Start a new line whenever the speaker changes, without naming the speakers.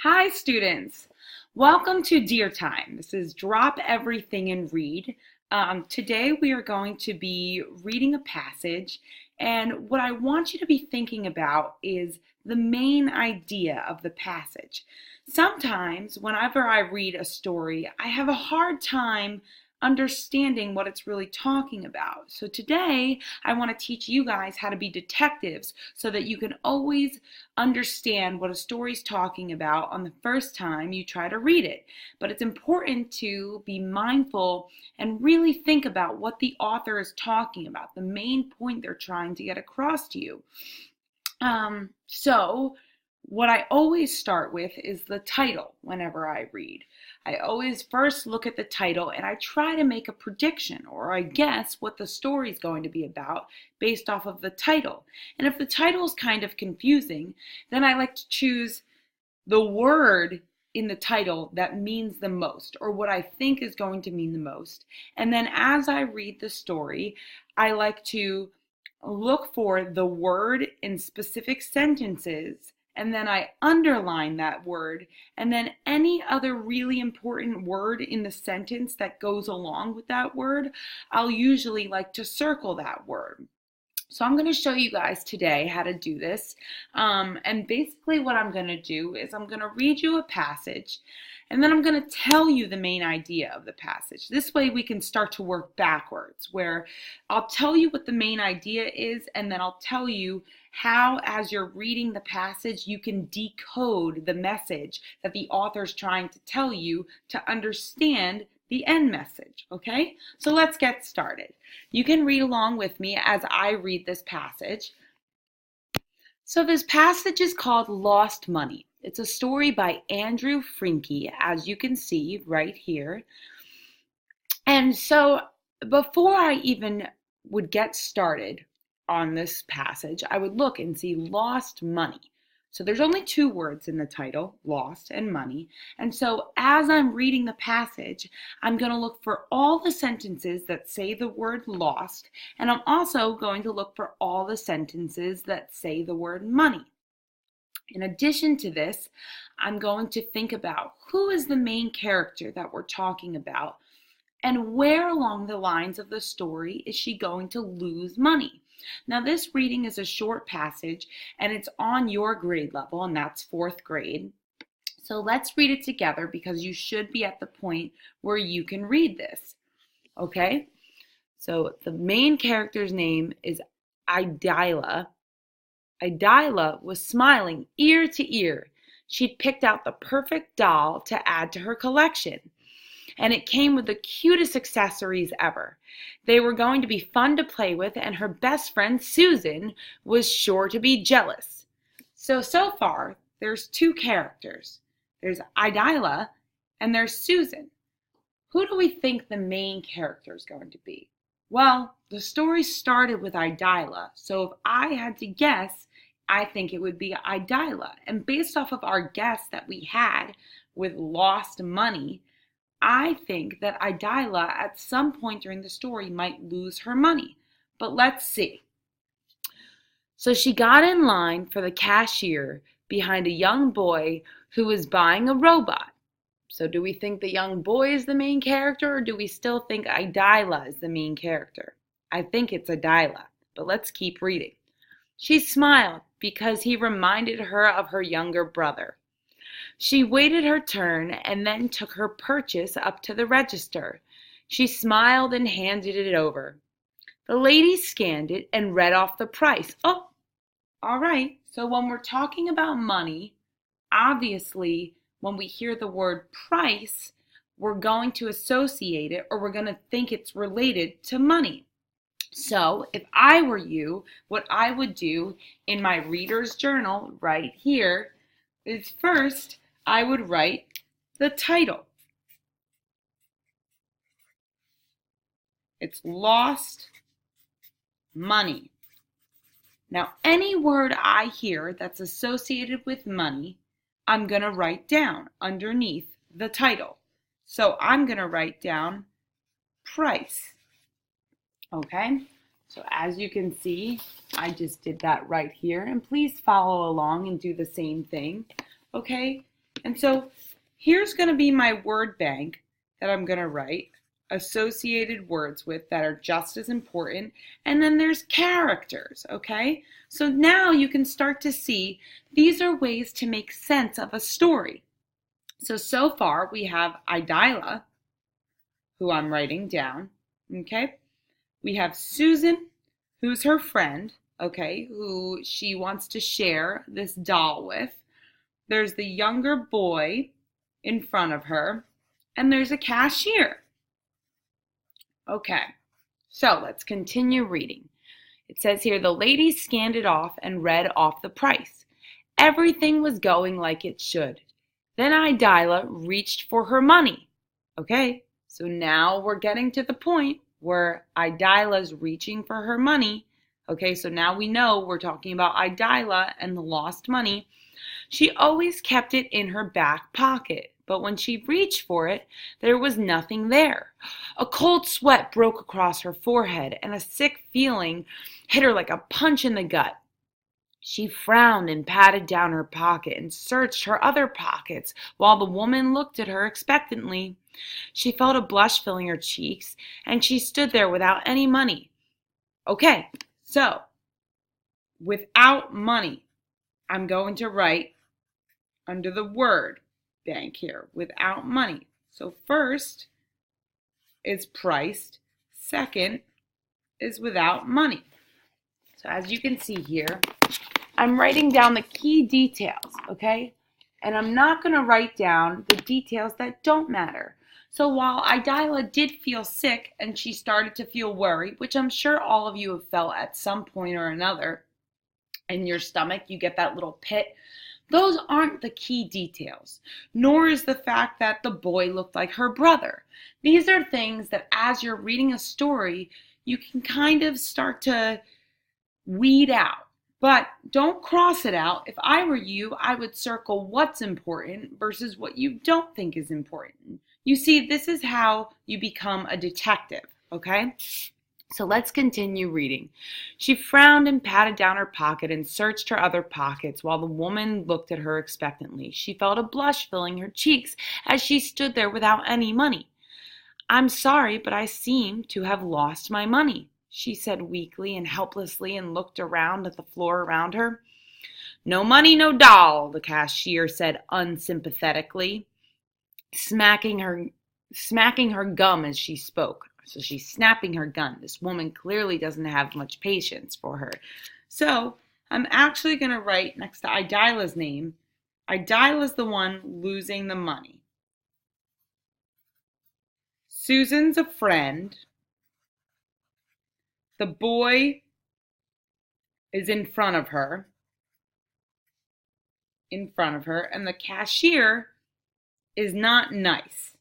Hi students, welcome to Dear Time. This is Drop Everything and Read. Today we are going to be reading a passage, and what I want you to be thinking about is the main idea of the passage. Sometimes whenever I read a story, I have a hard time understanding what it's really talking about. So today I want to teach you guys how to be detectives so that you can always understand what a story's talking about on the first time you try to read it. But it's important to be mindful and really think about what the author is talking about, the main point they're trying to get across to you. So what I always start with is the title whenever I read. I always first look at the title and I try to make a prediction or I guess what the story is going to be about based off of the title. And if the title is kind of confusing, then I like to choose the word in the title that means the most or what I think is going to mean the most. And then as I read the story, I like to look for the word in specific sentences, and then I underline that word, and then any other really important word in the sentence that goes along with that word, I'll usually like to circle that word. So I'm going to show you guys today how to do this. And basically what I'm going to do is I'm going to read you a passage and then I'm going to tell you the main idea of the passage. This way we can start to work backwards, where I'll tell you what the main idea is and then I'll tell you how, as you're reading the passage, you can decode the message that the author's trying to tell you to understand the end message, okay? So let's get started. You can read along with me as I read this passage. So this passage is called Lost Money. It's a story by Andrew Franke, as you can see right here. And so before I even would get started on this passage, I would look and see lost money. So there's only two words in the title, lost and money. And so as I'm reading the passage, I'm going to look for all the sentences that say the word lost, and I'm also going to look for all the sentences that say the word money. In addition to this, I'm going to think about who is the main character that we're talking about, and where along the lines of the story is she going to lose money. Now this reading is a short passage and it's on your grade level, and that's 4th grade. So let's read it together because you should be at the point where you can read this. Okay? So the main character's name is Idylla. Idylla was smiling ear to ear. She'd picked out the perfect doll to add to her collection. And it came with the cutest accessories ever. They were going to be fun to play with, and her best friend Susan was sure to be jealous. So far, there's two characters. There's Idylla and there's Susan. Who do we think the main character is going to be? Well, the story started with Idylla, so if I had to guess, I think it would be Idylla. And based off of our guess that we had with lost money, I think that Idylla at some point during the story might lose her money. But let's see. So she got in line for the cashier behind a young boy who was buying a robot. So do we think the young boy is the main character, or do we still think Idylla is the main character? I think it's Idylla, but let's keep reading. She smiled because he reminded her of her younger brother. She waited her turn and then took her purchase up to the register. She smiled and handed it over. The lady scanned it and read off the price. Oh, all right. So when we're talking about money, obviously, when we hear the word price, we're going to associate it, or we're going to think it's related to money. So if I were you, what I would do in my reader's journal right here is first, I would write the title. It's lost money. Now, any word I hear that's associated with money, I'm going to write down underneath the title. So I'm going to write down price. Okay? So as you can see, I just did that right here. And please follow along and do the same thing. Okay? And so here's going to be my word bank that I'm going to write associated words with that are just as important. And then there's characters, okay? So now you can start to see these are ways to make sense of a story. So far we have Idylla, who I'm writing down, okay? We have Susan, who's her friend, okay, who she wants to share this doll with. There's the younger boy in front of her, and there's a cashier. Okay, so let's continue reading. It says here, the lady scanned it off and read off the price. Everything was going like it should. Then Idylla reached for her money. Okay, so now we're getting to the point where Idylla's reaching for her money. Okay, so now we know we're talking about Idylla and the lost money. She always kept it in her back pocket, but when she reached for it, there was nothing there. A cold sweat broke across her forehead, and a sick feeling hit her like a punch in the gut. She frowned and patted down her pocket and searched her other pockets while the woman looked at her expectantly. She felt a blush filling her cheeks, and she stood there without any money. Okay, so without money, I'm going to write under the word bank here, without money. So first is priced, second is without money. So as you can see here, I'm writing down the key details, okay? And I'm not going to write down the details that don't matter. So while Idylla did feel sick and she started to feel worried, which I'm sure all of you have felt at some point or another, in your stomach, you get that little pit. Those aren't the key details, nor is the fact that the boy looked like her brother. These are things that as you're reading a story, you can kind of start to weed out. But don't cross it out. If I were you, I would circle what's important versus what you don't think is important. You see, this is how you become a detective, okay? So let's continue reading. She frowned and patted down her pocket and searched her other pockets while the woman looked at her expectantly. She felt a blush filling her cheeks as she stood there without any money. I'm sorry, but I seem to have lost my money, she said weakly and helplessly and looked around at the floor around her. No money, no doll, the cashier said unsympathetically, smacking her gum as she spoke. So she's snapping her gun. This woman clearly doesn't have much patience for her. So I'm actually going to write next to Idylla's name, Idylla's the one losing the money. Susan's a friend. The boy is in front of her, and the cashier is not nice.